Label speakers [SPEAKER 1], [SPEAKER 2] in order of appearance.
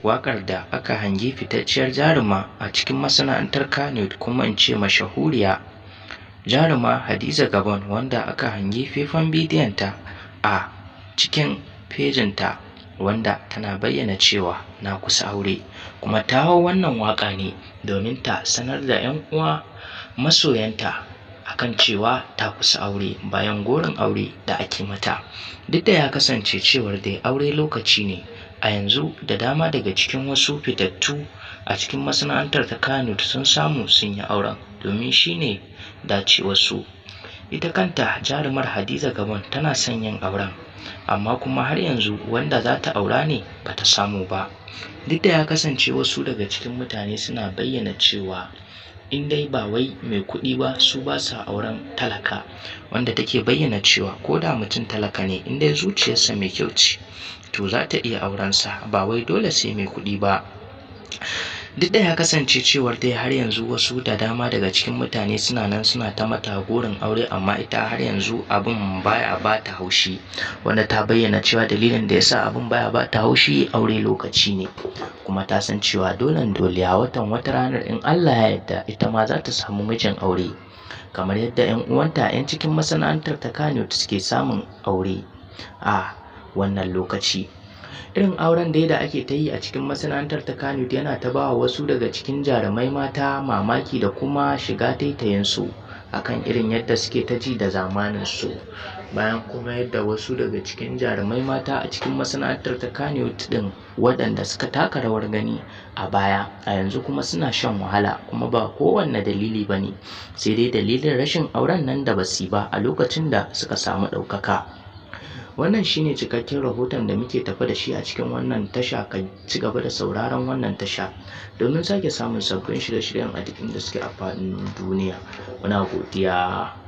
[SPEAKER 1] waƙar da aka hangi fitacciyar jaruma a cikin masana'antar Kannywood kuma in ce mashahuriya jaruma Hadiza Gabon, wanda aka hangi faifan bidiyonta a cikin fejinta wanda tana bayyana cewa na kusa aure, kuma ta hau wannan waƙa ne domin ta sanar da 'yan uwa masoyanta akan cewa ta kusa aure bayan gorin aure da ake mata. Duk da ya kasance cewar dai aure lokaci ne, a yanzu da dama daga cikin wasu fitattu a cikin masana'antar ta Kannywood sun samu sun yi auren domin shine dacewarsu. Ita kanta jarumar Hadiza Gabon tana son yin auren, amma kuma har yanzu wanda za ta aura ne ba ta samu ba. Duk da ya kasance wasu daga cikin mutane suna bayyana cewa in dai ba wai mai kuɗi ba su ba sa auren talaka, wanda take bayyana cewa ko da mutum talaka ne in dai zuciyarsa mai kyau ce to za ta iya aurensa, ba wai dole sai mai kuɗi ba. Duk da ya kasance cewar dai har yanzu wasu da dama daga cikin mutane suna nan suna ta mata gorin aure, amma ita har yanzu abin baya ba ta haushi, wanda ta bayyana cewa dalilin da yasa abin baya ba ta haushi aure lokaci ne, kuma ta san cewa dolen dole a wata ranar in Allah ya yarda ita ma za ta samu mijin aure, kamar yadda 'yan uwanta 'yan cikin masana'antar ta Kannywood suke samun aure a wannan lokaci. Irin auren da ake ta yi a cikin masana'antar ta Kannywood yana ta ba wasu daga cikin jarumai mata mamaki da kuma shiga taitayinsu akan irin yadda suke ta ji da zamaninsu, bayan kuma yadda wasu daga cikin jarumai mata a cikin masana'antar ta Kannywood din waɗanda suka taka rawar gani a baya a yanzu kuma suna shan wahala, kuma ba kowanne dalili ba ne, sai dai dalilin rashin auren nan da basu ba a lokacin da suka samu ɗaukaka. Wannan shine cikakken rahoton da muke tafa da shi a cikin wannan tasha. Ka ci gaba da sauraron wannan tasha domin sake samun sabbin shirye-shiryen a duk inda suke a faɗin duniya. Muna godiya.